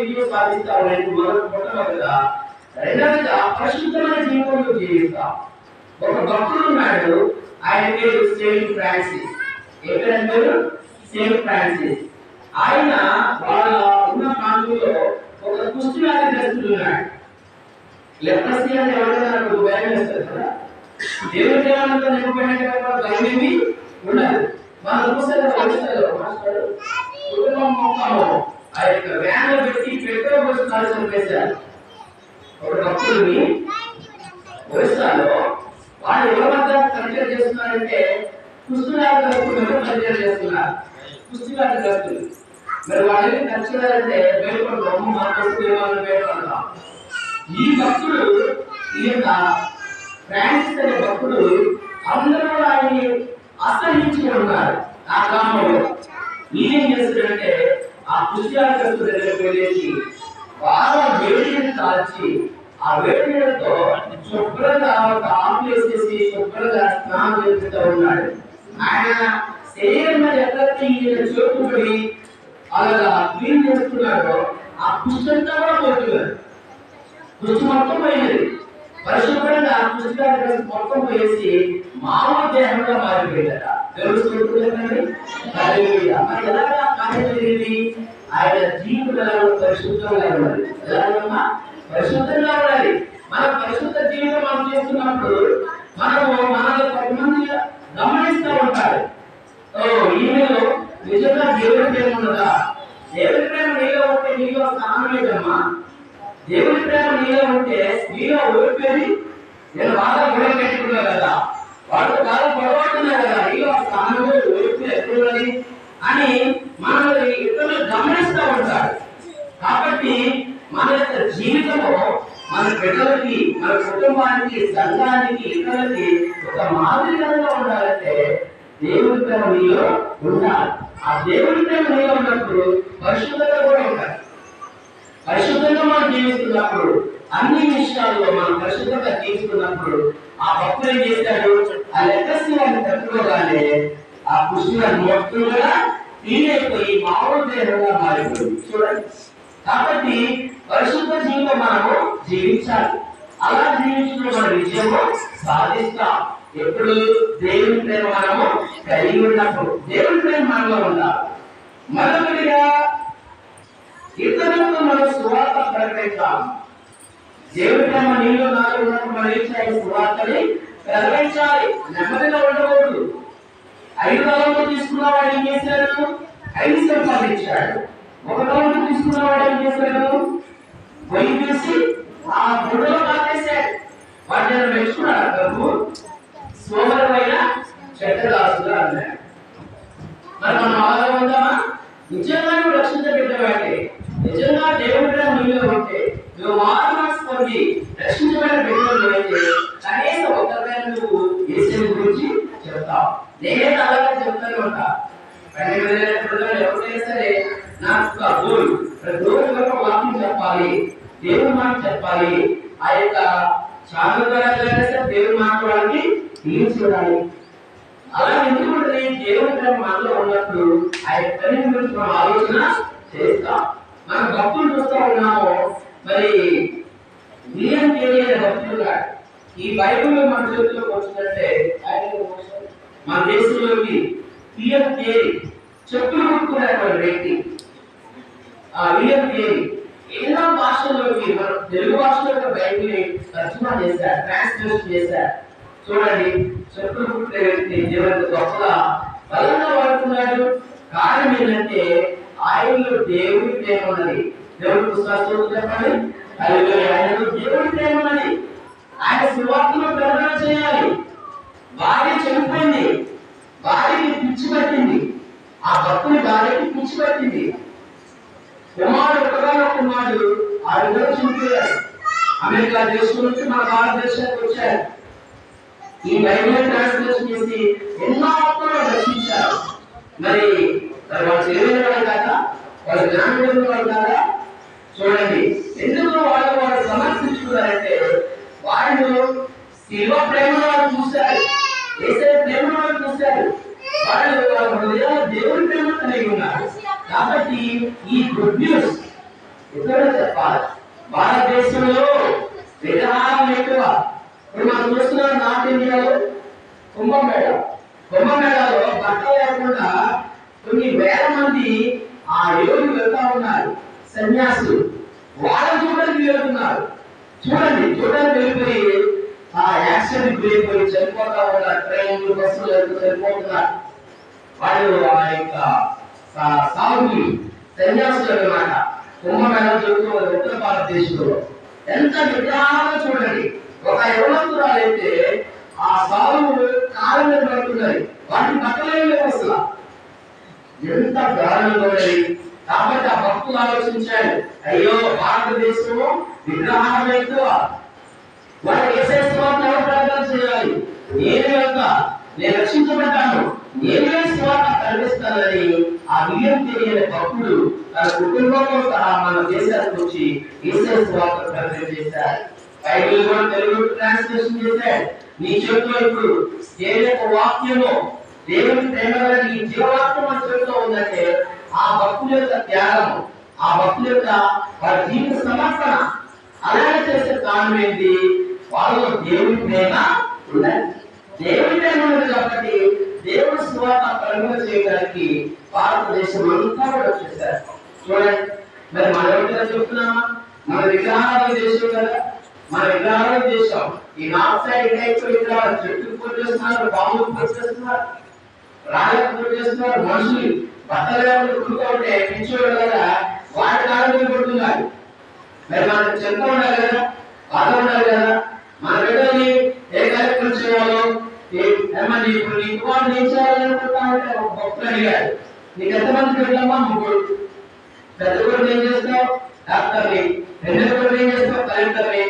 విజయం సాధిస్తావు అనేది మొట్టమొదటిగా. రెండవదిగా పరిశుద్ధమైన జీవితంలో జీవిస్తాం. ఒక భక్తుడు ఉన్నాడు, ఆయన పేరు సెయింట్ ఫ్రాన్సిస్. ఎక్కడ పేరు? Saint Francis. ఆయన వాళ్ళ ఉన్న ప్రాంతంలో ఒక కుష్టి వ్యాధిగ్రస్తుడు ఉన్నాడు. లెప్రసీ అంటే ఎవరైనా నాకు భయం వేస్తారు కదా, దేవుడి దేవాలయంతో నింపబడిన భయం ఏమి ఉండదు. మన పుస్తకాలు కుటుంబం మొత్తము ఆ యొక్క వ్యాన్లో పెట్టి పెట్రోల్ పోసి చంపేశారు. ఒక భక్తుడిని ఒరిస్సాలో వాళ్ళు ఎవరి వద్ద కల్చర్ చేస్తున్నారంటే పుస్తకాలు కల్చర్ చేస్తున్నారు. పుస్తకాలు మరి వాళ్ళని కల్చరాలంటే బయటపడతాము, మా పుస్తకాలను బయటపడతాం. ఈ భక్తుడు, ఈ యొక్క ఫ్రాన్సిస్ అనే భక్తుడు అందరూ ఆయన్ని అసహించి ఉన్నారు. ఆ గ్రామంలో ఈయన చేస్తాడంటే ఆ పుస్తకాలు దగ్గరికి వెళ్ళేసి బాగా వేడిని కాల్చి ఆ వేడి నీళ్ళతో శుభ్రంగా ఆకులు వేసేసి శుభ్రంగా స్నానం చేస్తూ ఉన్నాడు. ఆయన శరీరం మీద ఎక్కడైతే ఈయన చోటుపడి అలాగా క్లీన్ చేస్తున్నాడో ఆ పుస్తకంతా కూడా పోతున్నాడు. పుస్తకం మొత్తం పోయినది. పరిశుభ్రంగా ఆ పుస్తకాలు మొత్తం పోయేసి మామూలు దేహంగా మారిపోయిందట. తెలుసుకుంటుందండి. మరి ఎలాగా కార్యం జరిగింది? ఆయన జీవితంలో పరిశుద్ధంగా ఉండాలి. ఎలాగమ్మా? పరిశుద్ధంగా ఉండాలి. మన పరిశుద్ధ జీవితం మనం చేస్తున్నప్పుడు మనము మనలో కొంతమంది గమనిస్తూ ఉంటారు. ఈమెలో నిజంగా దేవుడి ప్రేమ ఉన్నదా? దేవుడి ప్రేమ నీలో ఉంటే నీలో స్థానం లేదమ్మా. దేవుడి ప్రేమ నీలో ఉంటే నీలో ఓడిపోయి నేను బాగా గొడవ పెట్టుకున్నా కదా, వాళ్ళతో బాగా గొడవడుతున్నా కదా, నీలో స్థానం ఓడిపోయి ఎప్పుడున్నది అని మనల్ని ఇతరులు గమనిస్తూ ఉంటారు. కాబట్టి మన యొక్క జీవితము మన బిడ్డలకి, మన కుటుంబానికి, సంఘానికి, ఇతరులకి ఒక మాదిరిగా ఉండాలంటే దేవుడి ప్రేమ నీలో ఉండాలి. ఆ దేవుడి ప్రేమ నీలో ఉన్నప్పుడు పరిశుద్ధత కూడా ఉండాలి. పరిశుద్ధంగా మనం జీవిస్తున్నప్పుడు అన్ని విషయాల్లో మనం పరిశుద్ధంగా జీవిస్తున్నప్పుడు ఆ భక్తులు ఏం చేశాడు? ఆ లెక్కసి వారిని తట్టుకోగానే ఆ కృష్ణ మొత్తం కూడా తీరైపోయి మామూలు దేహంగా మారిపోయింది. చూడండి. కాబట్టి పరిశుద్ధ జీవితం మనము జీవించాలి. అలా జీవించడం మన విజయము సాధిస్తాం. ఎప్పుడు? దేవుని ప్రేమ మనము కలిగి ఉన్నప్పుడు, దేవుని ప్రేమ మనలో ఉండాలి. మరొకటిగా ఇతరులకు మనం సువార్త ప్రకటించాలి. దేవుని ప్రేమ నీలో నాలో ఉన్నప్పుడు మనం ఏం చేయాలి? సువార్తని ప్రకటించాలి. నెమ్మదిగా ఉండకూడదు. 5 రోజులు తీసుకున్న వాడు ఏం చేశాడు? 5 సంపాదించాడు. 1 రోజు తీసుకున్న వాడు ఏం చేశాడు? పొయ్యి తీసి ఆ బుడ్డలో కాపేశాడు. వాటిని మెచ్చుకున్నాడు. ప్రభు సోమరమైన చెడ్డదాసుగా అన్నాడు. మరి మనం అలాగే ఉందామా? నిజంగా నువ్వు రక్షించబడ్డవాడే, నిజంగా దేవుడి ప్రేమ నీలో ఉంటే, నువ్వు మారు మనసు పొంది రక్షించబడిన బిడ్డలు అయితే కనీసం ఒకరిపైన నువ్వు యేసుని గురించి చెప్తావు. నేనైతే అలాగే చెప్తానే ఉంటా. 12,000 ఎవరైనా సరే నాకు గోల్ రోజు వరకు వాక్యం చెప్పాలి, దేవుని మాట చెప్పాలి. ఆ యొక్క ఛానల్ ద్వారా సరే దేవుని మాట్లాడాలి, తీర్చుకోవాలి. అలా ఎందుకుంటుంది? దేవుని ప్రేమ మనలో ఉన్నప్పుడు ఆ యొక్క పని గురించి మనం ఆలోచన చేస్తాం. మనం భక్తులు చూస్తూ ఉన్నాము. మరి విలియం కేరీ అనే భక్తులుగా ఈ బైబిల్ మన చేతిలోకి వచ్చినట్టే మన దేశంలోకి విలియం కేరీ చెప్పులు కుట్టుకునేటువంటి వ్యక్తి. ఆ విలియం కేరీ ఎన్నో భాషల్లోకి మన తెలుగు భాషలో బైబిల్ తర్జుమా చేశారు, ట్రాన్స్లేషన్ చేశారు. చూడండి, చెప్పులు కుట్టే వ్యక్తి జీవన గొప్పగా బలంగా వాడుతున్నాడు. కారణం ఏంటంటే ఆయనలో దేవుడి ప్రేమ ఉన్నది. దేవుడి పుస్తకాలు చెప్పండి. ఆయనలో దేవుడి ప్రేమ ఉన్నది. ఆయన సువార్తను ప్రకటన చేయాలి. భార్య చనిపోయింది, భార్యకి పిచ్చి పట్టింది. ఆ భక్తుని భార్యకి పిచ్చి పట్టింది. కుమారుడు కుమారుడు 6 రోజులు చనిపోయాడు. అమెరికా దేశం నుంచి మన భారతదేశానికి వచ్చారు. ఈ బైబిల్ ట్రాన్స్లేషన్ చేసి ఎన్నో ఆత్మలను రక్షించారు. మరి వాళ్ళు తెలియని వాళ్ళు కాదా? వాళ్ళు జ్ఞానం వాళ్ళు కాదా? చూడండి, ఎందుకు వాళ్ళు సమర్పించుకున్నారంటే వాళ్ళు శివ ప్రేమను వాళ్ళు చూశారు, ఏసే ప్రేమను వాళ్ళు చూశారు. వాళ్ళు వాళ్ళ హృదయాల్లో దేవుడి ప్రేమ కలిగి ఉన్నారు. కాబట్టి ఈ గుడ్ న్యూస్ ఇక్కడ చెప్పాలి. భారతదేశంలో విగ్రహాలు ఎక్కువ. ఇప్పుడు మనం చూస్తున్నాం నార్త్ ఇండియాలో కుంభమేళ. కుంభమేళలో బట్టలు లేకుండా కొన్ని వేల మంది ఆ యోగులు వెళ్తా ఉన్నారు, సన్యాసులు. వాళ్ళని చూడడానికి వెళ్తున్నారు. చూడడానికి వెళ్ళిపోయి ఆ యాక్సిడెంట్ వెళ్ళిపోయి చనిపోతా ఉన్నారు. ట్రైన్లు బస్సులు వెళ్తూ చనిపోతున్నారు. వాళ్ళు ఆ యొక్క సాగులు సన్యాసులు అన్నమాట. కుంభమేళ జరుగుతున్న ఉత్తర భారతదేశంలో ఎంత విగ్రహాలు చూడండి. ఒక యవనస్తురాలైతే ఆ సాగులు కాలం మీద పడుతున్నాయి, వాటిని బట్టలేం లేవు అసలు. ఎంత దారుణంగా ఉన్నది. కాబట్టి ఆ భక్తులు ఆలోచించారు, అయ్యో భారతదేశంలో విగ్రహాలు ఎక్కువ, వాళ్ళకి ఏసేస్తున్నారు ఎవరు ప్రార్థన చేయాలి, నేను వెళ్తా, నేను రక్షించబడ్డాను, నేనే స్వాత కనిపిస్తానని ఆ విజయం తెలియని భక్తుడు తన కుటుంబంలో సహా మన దేశానికి వచ్చి ఏసే స్వాత ప్రకటన చేశారు. బైబిల్ కూడా తెలుగు ట్రాన్స్లేషన్ చేశాడు. నీ చేతిలో ఇప్పుడు దేవుని యొక్క వాక్యము, దేవుని ప్రేమ ఈ జీవవాక్యం మన చేతిలో ఉందంటే ఆ భక్తుల యొక్క త్యాగము, ఆ భక్తుల యొక్క వారి జీవిత సమర్పణ అలాగే చేసే కారణం ఏంటి? వాళ్ళలో దేవుని ప్రేమ ఉన్నది. దేవుని ప్రేమ ఉన్నది కాబట్టి దేవుని స్వాత ప్రకటన చేయడానికి భారతదేశం అంతా కూడా వచ్చేసారు. చూడండి, మరి మనం ఎవరికైనా చెప్తున్నామా? మన విగ్రహాల దేశం కదా, మన విగ్రహాల దేశం. ఈ నార్త్ సైడ్ ఇంకా విగ్రహాలు చెట్టుకు పూజ చేస్తున్నారు, బాంబుకు పూజ చేస్తున్నారు, రాళ్ళకు పూజ చేస్తున్నారు. మనుషులు బట్టలు ఉంటే పిచ్చోడు కదా వాటి కాలం కొడుతున్నారు. మరి మనకు చెంత ఉండాలి కదా, బాధ ఉండాలి కదా. మన బిడ్డల్ని ఏ కార్యక్రమం చేయాలో ఏమని ఇప్పుడు నీ కుమారుడు ఏం చేయాలనుకుంటామంటే భక్తులు అడిగారు, నీకు ఎంతమంది బిడ్డమ్మా? ముగ్గురు. పెద్ద కొడుకు ఏం చేస్తావు? డాక్టర్ని. రెండో కొడుకు ఏం చేస్తావు? కలెక్టర్ని.